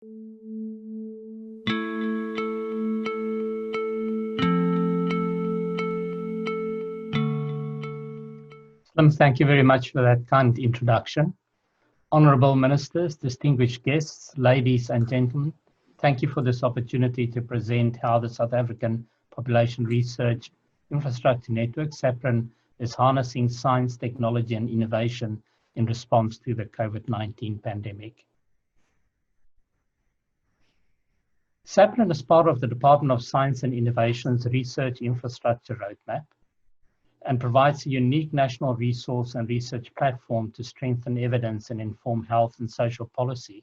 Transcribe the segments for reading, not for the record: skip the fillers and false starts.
Thank you very much for that kind introduction. Honourable Ministers, distinguished guests, ladies and gentlemen, thank you for this opportunity to present how the South African Population Research Infrastructure Network, SAPRIN, is harnessing science, technology and innovation in response to the COVID-19 pandemic. SAPRIN is part of the Department of Science and Innovation's Research Infrastructure Roadmap and provides a unique national resource and research platform to strengthen evidence and inform health and social policy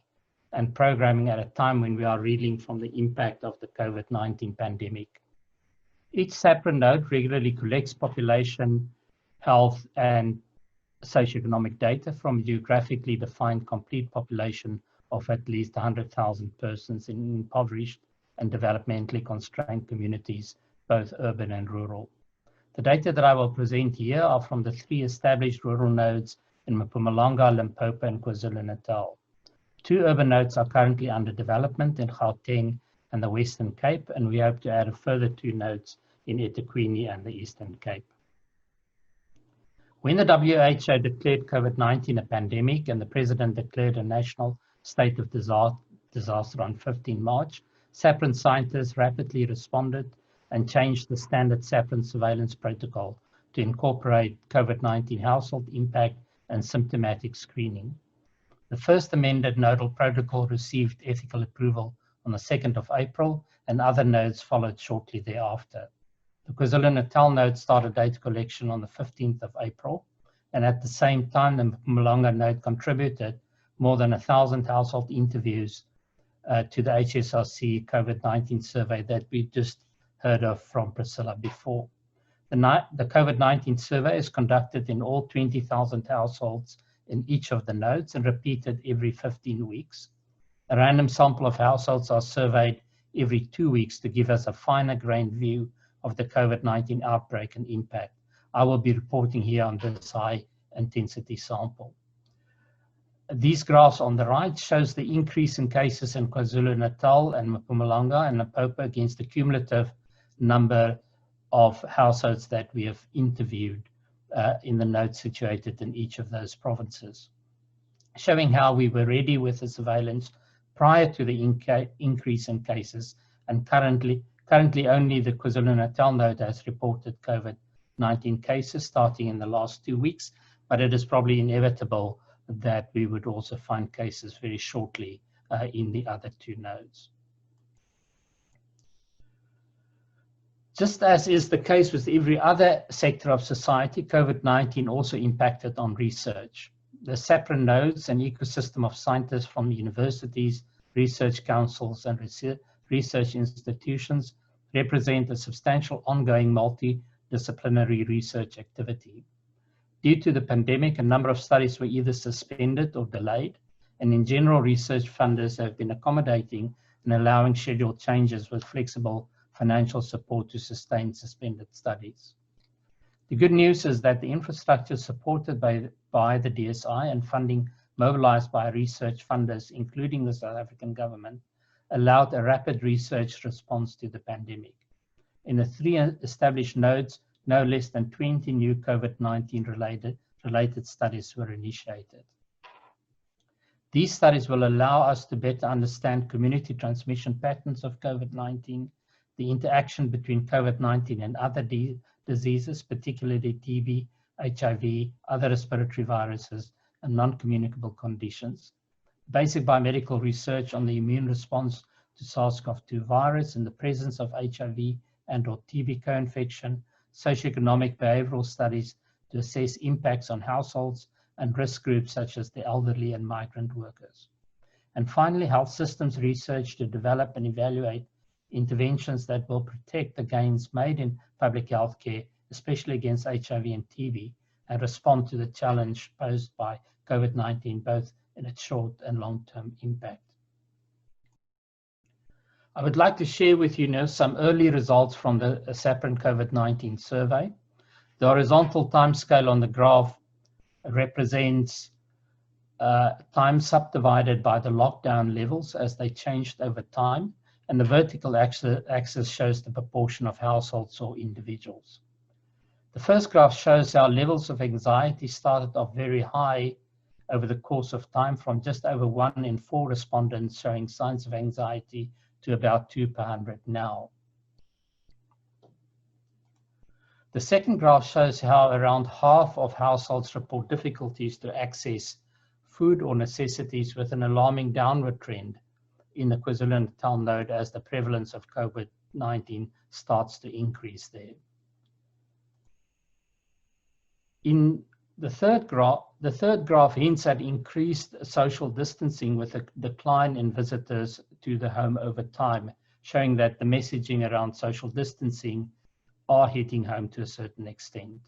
and programming at a time when we are reeling from the impact of the COVID-19 pandemic. Each SAPRIN node regularly collects population, health and socioeconomic data from a geographically defined complete population of at least 100,000 persons in impoverished and developmentally constrained communities, both urban and rural. The data that I will present here are from the 3 established rural nodes in Mpumalanga, Limpopo, and KwaZulu-Natal. 2 urban nodes are currently under development in Gauteng and the Western Cape, and we hope to add a further 2 nodes in eThekwini and the Eastern Cape. When the WHO declared COVID-19 a pandemic and the President declared a national state of disaster on 15 March, SAPRIN scientists rapidly responded and changed the standard SAPRIN surveillance protocol to incorporate COVID-19 household impact and symptomatic screening. The first amended nodal protocol received ethical approval on the 2nd of April, and other nodes followed shortly thereafter. The KwaZulu-Natal node started data collection on the 15th of April, and at the same time, the Mpumalanga node contributed more than 1,000 household interviews to the HSRC COVID-19 survey that we just heard of from Priscilla before. The COVID-19 survey is conducted in all 20,000 households in each of the nodes and repeated every 15 weeks. A random sample of households are surveyed every 2 weeks to give us a finer grained view of the COVID-19 outbreak and impact. I will be reporting here on this high intensity sample. These graphs on the right shows the increase in cases in KwaZulu-Natal and Mpumalanga and Limpopo against the cumulative number of households that we have interviewed in the nodes situated in each of those provinces, showing how we were ready with the surveillance prior to the increase in cases, and currently only the KwaZulu-Natal node has reported COVID-19 cases starting in the last 2 weeks, but it is probably inevitable that we would also find cases very shortly in the other 2 nodes. Just as is the case with every other sector of society, COVID-19 also impacted on research. The SAPRIN nodes, an ecosystem of scientists from universities, research councils, and research institutions, represent a substantial ongoing multidisciplinary research activity. Due to the pandemic, a number of studies were either suspended or delayed, and in general, research funders have been accommodating and allowing scheduled changes with flexible financial support to sustain suspended studies. The good news is that the infrastructure supported by the DSI and funding mobilized by research funders, including the South African government, allowed a rapid research response to the pandemic. In the 3 established nodes, no less than 20 new COVID-19 related studies were initiated. These studies will allow us to better understand community transmission patterns of COVID-19, the interaction between COVID-19 and other diseases, particularly TB, HIV, other respiratory viruses, and non-communicable conditions. Basic biomedical research on the immune response to SARS-CoV-2 virus in the presence of HIV and/or TB co-infection, socioeconomic behavioral studies to assess impacts on households and risk groups such as the elderly and migrant workers. And finally, health systems research to develop and evaluate interventions that will protect the gains made in public health care, especially against HIV and TB, and respond to the challenge posed by COVID-19, both in its short and long-term impact. I would like to share with you now some early results from the SAPRIN COVID-19 survey. The horizontal timescale on the graph represents time subdivided by the lockdown levels as they changed over time, and the vertical axis shows the proportion of households or individuals. The first graph shows how levels of anxiety started off very high over the course of time, from just over 1 in 4 respondents showing signs of anxiety to about 2 per 100 now. The second graph shows how around half of households report difficulties to access food or necessities, with an alarming downward trend in the KwaZulu-Natal node as the prevalence of COVID-19 starts to increase there. In the third graph hints at increased social distancing with a decline in visitors to the home over time, showing that the messaging around social distancing are hitting home to a certain extent.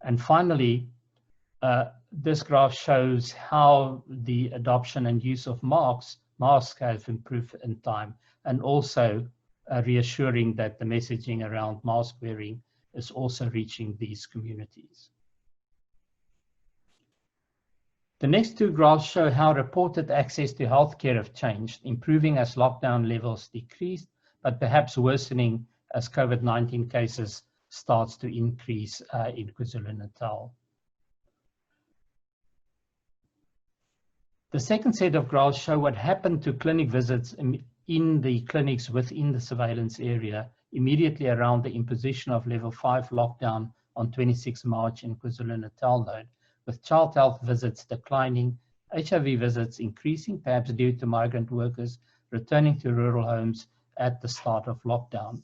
And finally, this graph shows how the adoption and use of masks have improved in time, and also reassuring that the messaging around mask wearing is also reaching these communities. The next two graphs show how reported access to healthcare have changed, improving as lockdown levels decreased, but perhaps worsening as COVID-19 cases starts to increase in KwaZulu-Natal. The second set of graphs show what happened to clinic visits in the clinics within the surveillance area immediately around the imposition of level 5 lockdown on 26 March in KwaZulu-Natal node, with child health visits declining, HIV visits increasing, perhaps due to migrant workers returning to rural homes at the start of lockdown.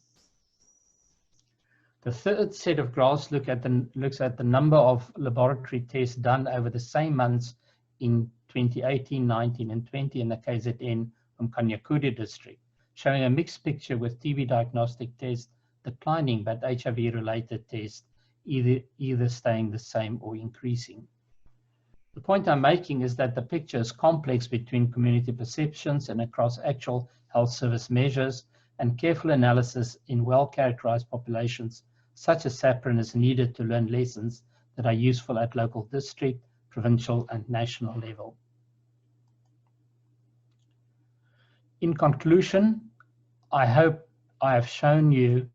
The third set of graphs looks at the number of laboratory tests done over the same months in 2018, 19, and 20 in the KZN from Kanyakude district, showing a mixed picture with TB diagnostic tests declining, but HIV-related tests either staying the same or increasing. The point I'm making is that the picture is complex between community perceptions and across actual health service measures, and careful analysis in well-characterized populations such as SAPRIN is needed to learn lessons that are useful at local district, provincial, and national level. In conclusion, I hope I have shown you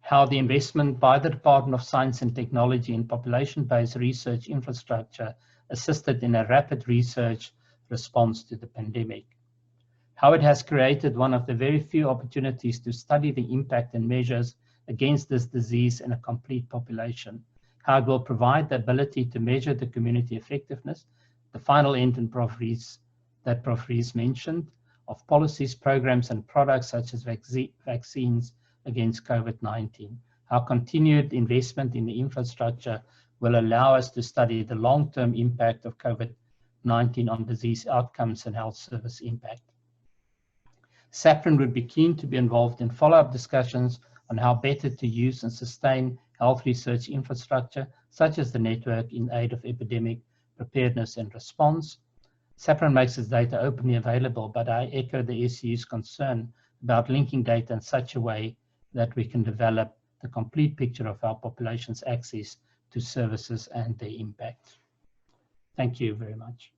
how the investment by the Department of Science and Technology in population-based research infrastructure assisted in a rapid research response to the pandemic. How it has created one of the very few opportunities to study the impact and measures against this disease in a complete population. How it will provide the ability to measure the community effectiveness, the final end in Prof. Rees mentioned, of policies, programs, and products such as vaccines against COVID-19. How continued investment in the infrastructure will allow us to study the long-term impact of COVID-19 on disease outcomes and health service impact. SAPRIN would be keen to be involved in follow-up discussions on how better to use and sustain health research infrastructure, such as the network, in aid of epidemic preparedness and response. SAPRIN makes its data openly available, but I echo the SCU's concern about linking data in such a way that we can develop the complete picture of our population's access to services and their impact. Thank you very much.